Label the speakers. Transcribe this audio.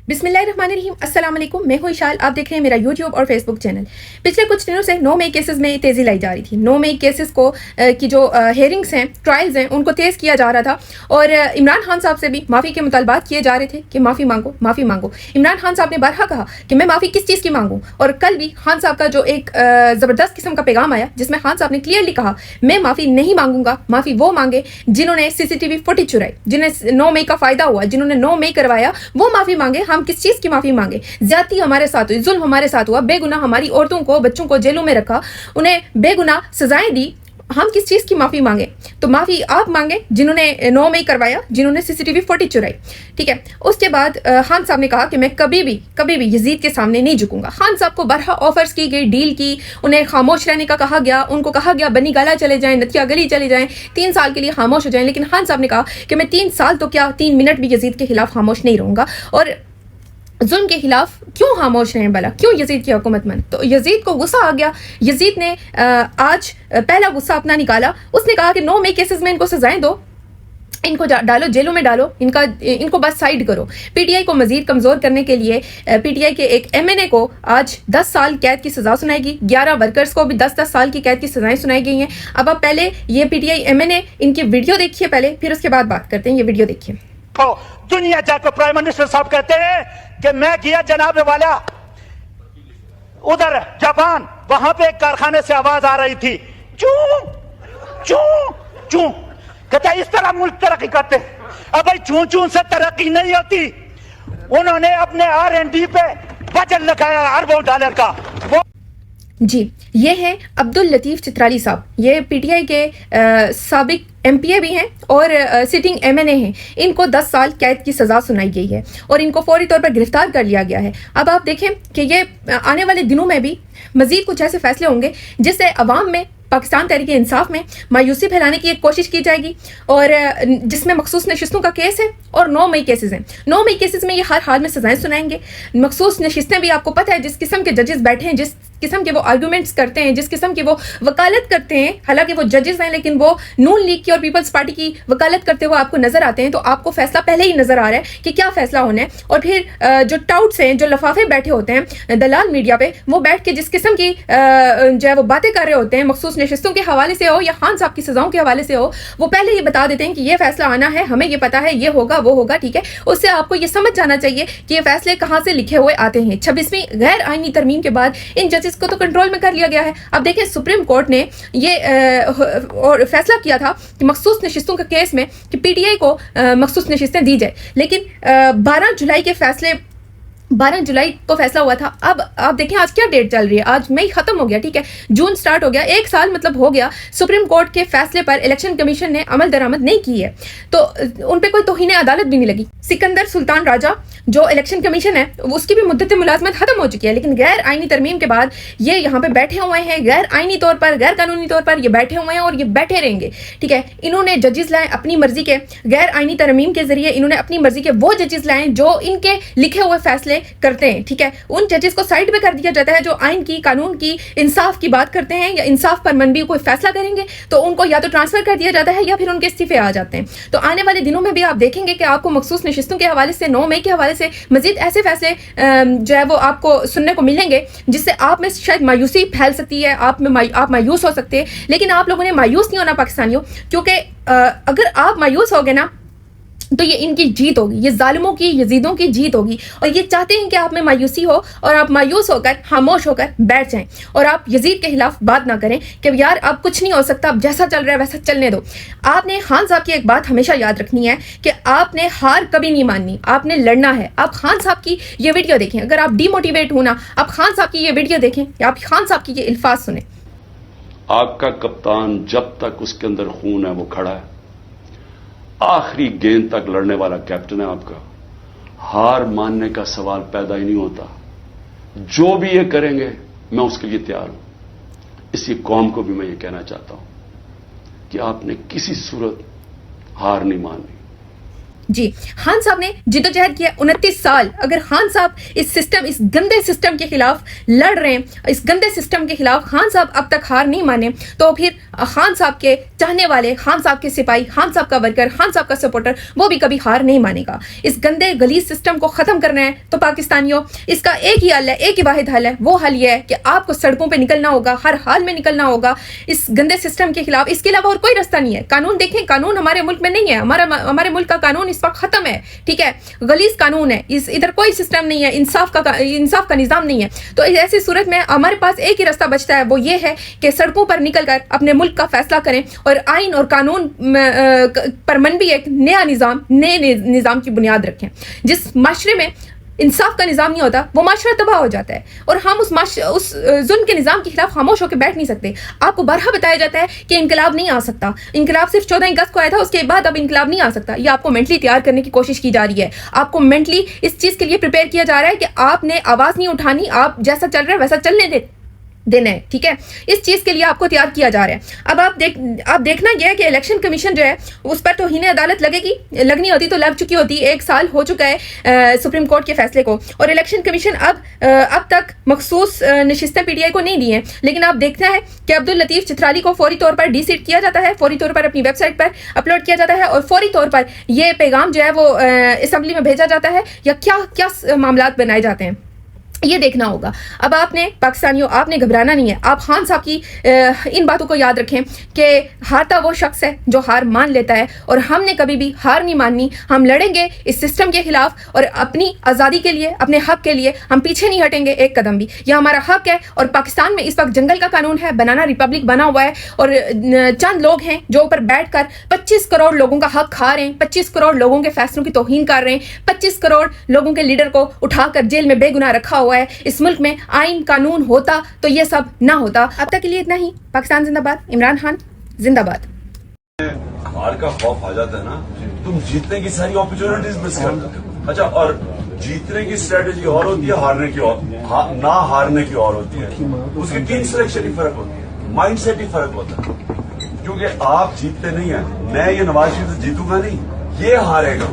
Speaker 1: बिस्मिल्लाहिर्रहमानिर्रहीम, अस्सलाम वालेकुम। मैं हूं इशाल, आप देख रहे हैं मेरा यूट्यूब और फेसबुक चैनल। पिछले कुछ दिनों से 9 मई केसेस में तेज़ी लाई जा रही थी। 9 मई केसेस को की जो हेयरिंग्स हैं, ट्रायल्स हैं, उनको तेज़ किया जा रहा था और इमरान खान साहब से भी माफ़ी के मुतालबात किए जा रहे थे कि माफ़ी मांगो, माफ़ी मांगो। इमरान खान साहब ने बारहा कहा कि मैं माफ़ी किस चीज़ की मांगूँ, और कल भी खान साहब का जो एक ज़बरदस्त किस्म का पैगाम आया जिसमें खान साहब ने क्लियरली कहा मैं माफ़ी नहीं मांगूंगा। माफ़ी वो मांगे जिन्होंने CCTV फुटेज चुराई, जिन्हें 9 मई का फ़ायदा हुआ, जिन्होंने 9 मई करवाया, वो माफ़ी मांगे। हम किस चीज़ की माफ़ी मांगे? ज्यादती हमारे साथ हुई, जुल्म हमारे साथ हुआ, बेगुनाह हमारी औरतों को, बच्चों को जेलों में रखा, उन्हें बेगुनाह सजाएं दी। हम किस चीज़ की माफ़ी मांगे? तो माफ़ी आप मांगे जिन्होंने 9 मई करवाया, जिन्होंने CCTV फुटेज चुराई। ठीक है। उसके बाद खान साहब ने कहा कि मैं कभी भी यजीद के सामने नहीं झुकूंगा। खान साहब को बरहा ऑफर्स की गई, डील की, उन्हें खामोश रहने का कहा गया, उनको कहा गया बनी गाला चले जाएं, नतिया गली चले जाएं, 3 साल के लिए खामोश हो जाएं। लेकिन खान साहब ने कहा कि मैं 3 साल तो क्या 3 मिनट भी यजीद के खिलाफ खामोश नहीं रहूंगा। और जुल्म के खिलाफ क्यों खामोश रहें भला? क्यों यजीद की हुकूमत में? तो यजीद को गुस्सा आ गया। यजीद ने आज पहला गुस्सा अपना निकाला। उसने कहा कि 9 मई केसेस में इनको सजाएं दो, इनको डालो जेलों में डालो, इनको बस साइड करो। PTI को मजीद कमज़ोर करने के लिए PTI के एक MNA को आज 10 साल कैद की सज़ा सुनाएगी। 11 वर्कर्स को भी 10-10 साल की कैद की सज़ाएं सुनाई गई हैं। अब आप पहले ये PTI MNA इनकी वीडियो देखिए पहले, फिर उसके बाद बात करते हैं। ये वीडियो देखिए।
Speaker 2: दुनिया जाकर प्राइम मिनिस्टर साहब कहते हैं कि मैं गया जनाब वाला उधर जापान, वहां पे एक कारखाने से आवाज आ रही थी चू चू चू, कहता इस तरह मुल्क तरक्की करते। अब भाई चू चू से तरक्की नहीं होती। उन्होंने अपने R&D पे बजट लगाया अरबों डॉलर का। वो
Speaker 1: जी, ये है अब्दुल लतीफ़ चित्राली साहब। ये PTI के साबिक MPA भी हैं और सिटिंग MNA हैं। इनको 10 साल कैद की सज़ा सुनाई गई है और इनको फौरी तौर पर गिरफ्तार कर लिया गया है। अब आप देखें कि ये आने वाले दिनों में भी मज़ीद कुछ ऐसे फैसले होंगे जिससे अवाम में, पाकिस्तान तहरीक इंसाफ में मायूसी फैलाने की एक कोशिश की जाएगी, और जिसमें मखसूस नशिस्तों का केस है और 9 मई केसेस हैं। 9 मई केसेस में ये हर हाल में सजाएं सुनाएंगे। मखसूस नशिस्तें भी आपको पता है जिस किस्म के जजेस बैठे हैं, जिस किस्म के वो आर्गूमेंट्स करते हैं, जिस किस्म की वो वकालत करते हैं, हालांकि वो जजेस हैं लेकिन वो नून लीग की और पीपल्स पार्टी की वकालत करते हुए आपको नजर आते हैं। तो आपको फैसला पहले ही नजर आ रहा है कि क्या फैसला होना है। और फिर जो टाउट्स हैं, जो लफाफे बैठे होते हैं दलाल मीडिया पे, वो बैठ के जिस किस्म की जो है वो बातें कर रहे होते हैं, मखसूस नशिस्तों के हवाले से हो या खान साहब की सजाओं के हवाले से हो, वो पहले ये बता देते हैं कि ये फैसला आना है, हमें ये पता है, ये होगा वो होगा। ठीक है, उससे आपको ये समझ जाना चाहिए कि ये फैसले कहाँ से लिखे हुए आते हैं। 26वीं गैर आईनी तरमीम के बाद इन जजेस को तो कंट्रोल में कर लिया गया है। अब देखें, सुप्रीम कोर्ट ने ये और फैसला किया था कि मखसूस नशिस्तों के केस में कि PTI को मखसूस नशिस्तें दी जाए, लेकिन 12 जुलाई के फैसले 12 जुलाई को फैसला हुआ था। अब आप देखें आज क्या डेट चल रही है, आज मई खत्म हो गया। ठीक है, जून स्टार्ट हो गया, 1 साल मतलब हो गया। सुप्रीम कोर्ट के फैसले पर इलेक्शन कमीशन ने अमल दरामद नहीं की है, तो उन पर कोई तौहीन अदालत भी नहीं लगी। सिकंदर सुल्तान राजा जो इलेक्शन कमीशन है उसकी भी मुद्दत मुलाजमत खत्म हो चुकी है, लेकिन गैर आईनी तरमीम के बाद ये यहाँ पे बैठे हुए हैं, गैर आईनी तौर पर, गैर कानूनी तौर पर ये बैठे हुए हैं और ये बैठे रहेंगे। ठीक है, इन्होंने जजेस लाए अपनी मर्जी के, गैर आईनी तरमीम के जरिए इन्होंने अपनी मर्जी के वो जजेस लाए जो इनके लिखे हुए फैसले करते हैं। ठीक है, उन जजेस को साइड पे कर दिया जाता है जो आइन की, कानून की, इंसाफ की बात करते हैं या इंसाफ पर मनबी कोई फैसला करेंगे तो उनको या तो ट्रांसफर कर दिया जाता है या फिर उनके इस्तीफे आ जाते हैं। तो आने वाले दिनों में भी आप देखेंगे कि आपको मखसूस नशिस्तों के हवाले से, 9 मई के हवाले से मजीद ऐसे फैसले जो है वो आपको सुनने को मिलेंगे जिससे आप में शायद मायूसी फैल सकती है, आप मायूस हो सकते हैं। लेकिन आप लोगों ने मायूस नहीं होना पाकिस्तानियों, क्योंकि अगर आप मायूस हो गए ना तो ये इनकी जीत होगी, ये जालिमों की, यजीदों की जीत होगी। और ये चाहते हैं कि आप में मायूसी हो और आप मायूस होकर, खामोश होकर बैठ जाएं और आप यजीद के खिलाफ बात ना करें कि यार अब कुछ नहीं हो सकता, अब जैसा चल रहा है वैसा चलने दो। आपने खान साहब की एक बात हमेशा याद रखनी है कि आपने हार कभी नहीं माननी, आपने लड़ना है। आप खान साहब की ये वीडियो देखें, अगर आप डिमोटिवेट हो ना, आप खान साहब की ये वीडियो देखें या आप खान साहब की ये अल्फाज सुने।
Speaker 3: आपका कप्तान जब तक उसके अंदर खून है वो खड़ा है, आखिरी गेंद तक लड़ने वाला कैप्टन है आपका। हार मानने का सवाल पैदा ही नहीं होता। जो भी ये करेंगे मैं उसके लिए तैयार हूं। इसी कौम को भी मैं ये कहना चाहता हूं कि आपने किसी सूरत हार नहीं माननी।
Speaker 1: جی خان صاحب نے جدوجہد کیا 29 سال. اگر خان صاحب اس سسٹم، اس گندے سسٹم کے خلاف لڑ رہے ہیں، اس گندے سسٹم کے خلاف خان صاحب اب تک ہار نہیں مانے، تو پھر خان صاحب کے چاہنے والے، خان صاحب کے سپاہی، خان صاحب کا ورکر، خان صاحب کا سپورٹر، وہ بھی کبھی ہار نہیں مانے گا. اس گندے غلیظ سسٹم کو ختم کرنا ہے تو پاکستانیوں اس کا ایک ہی حل ہے، ایک ہی واحد حل ہے. وہ حل یہ ہے کہ آپ کو سڑکوں پہ نکلنا ہوگا، ہر حال میں نکلنا ہوگا اس گندے سسٹم کے خلاف. اس کے علاوہ اور کوئی رستہ نہیں ہے. قانون دیکھیں، قانون ہمارے ملک میں نہیں ہے. ہمارے ملک کا قانون اس وقت ختم ہے، ٹھیک ہے، غلیظ قانون ہے. ادھر کوئی سسٹم نہیں ہے، انصاف کا نظام نہیں ہے. تو ایسی صورت میں ہمارے پاس ایک ہی راستہ بچتا ہے، وہ یہ ہے کہ سڑکوں پر نکل کر اپنے ملک کا فیصلہ کریں اور آئین اور قانون پر منبی ایک نیا نظام کی بنیاد رکھیں. جس معاشرے میں انصاف کا نظام نہیں ہوتا وہ معاشرہ تباہ ہو جاتا ہے، اور ہم اس ظلم کے نظام کے خلاف خاموش ہو کے بیٹھ نہیں سکتے. آپ کو بارہا بتایا جاتا ہے کہ انقلاب نہیں آ سکتا، انقلاب صرف 14 اگست کو آیا تھا، اس کے بعد اب انقلاب نہیں آ سکتا. یہ آپ کو مینٹلی تیار کرنے کی کوشش کی جا رہی ہے. آپ کو مینٹلی اس چیز کے لیے پریپیئر کیا جا رہا ہے کہ آپ نے آواز نہیں اٹھانی، آپ جیسا چل رہا ہے ویسا چلنے دینا ہے، ٹھیک ہے. اس چیز کے لیے آپ کو تیار کیا جا رہا ہے. اب آپ دیکھنا یہ ہے کہ الیکشن کمیشن جو ہے اس پر توہین عدالت لگنی ہوتی تو لگ چکی ہوتی. 1 سال ہو چکا ہے سپریم کورٹ کے فیصلے کو، اور الیکشن کمیشن اب تک مخصوص نشستیں پی ٹی آئی کو نہیں دی ہیں. لیکن آپ دیکھنا ہے کہ عبداللطیف چترالی کو فوری طور پر ڈی سیٹ کیا جاتا ہے، فوری طور پر اپنی ویب سائٹ پر اپلوڈ کیا جاتا ہے، اور فوری طور پر یہ پیغام جو ہے وہ اسمبلی میں بھیجا جاتا ہے، یا کیا معاملات بنائے جاتے ہیں یہ دیکھنا ہوگا. اب آپ نے پاکستانیوں، آپ نے گھبرانا نہیں ہے. آپ خان صاحب کی ان باتوں کو یاد رکھیں کہ ہارتا وہ شخص ہے جو ہار مان لیتا ہے، اور ہم نے کبھی بھی ہار نہیں ماننی. ہم لڑیں گے اس سسٹم کے خلاف، اور اپنی آزادی کے لیے، اپنے حق کے لیے ہم پیچھے نہیں ہٹیں گے ایک قدم بھی. یہ ہمارا حق ہے. اور پاکستان میں اس وقت جنگل کا قانون ہے، بنانا ریپبلک بنا ہوا ہے، اور چند لوگ ہیں جو اوپر بیٹھ کر 25 کروڑ لوگوں کا حق کھا رہے ہیں، 25 کروڑ لوگوں کے فیصلوں کی توہین کر رہے ہیں، 25 کروڑ لوگوں کے لیڈر کو اٹھا کر جیل میں بے گناہ رکھا ہوا ہے. اس ملک میں آئین قانون ہوتا تو یہ سب نہ ہوتا. اب تک کے لیے اتنا ہی. پاکستان زندہ باد. عمران خان زندہ باد.
Speaker 4: ہار کا خوف آ جاتا ہے نا، تم جیتنے کی ساری اپرچونٹیز مس کر دیتے ہو. اچھا، اور جیتنے کی اسٹریٹجی اور ہوتی ہے، ہارنے کی اور نہ ہارنے کی اور ہوتی ہے. اس کی ٹیم سلیکشن ہی فرق ہوتی ہے، مائنڈ سیٹ ہی فرق ہوتا ہے. کیونکہ آپ جیتتے نہیں ہیں. میں یہ نواز شریف سے جیتوں گا نہیں، یہ ہارے گا.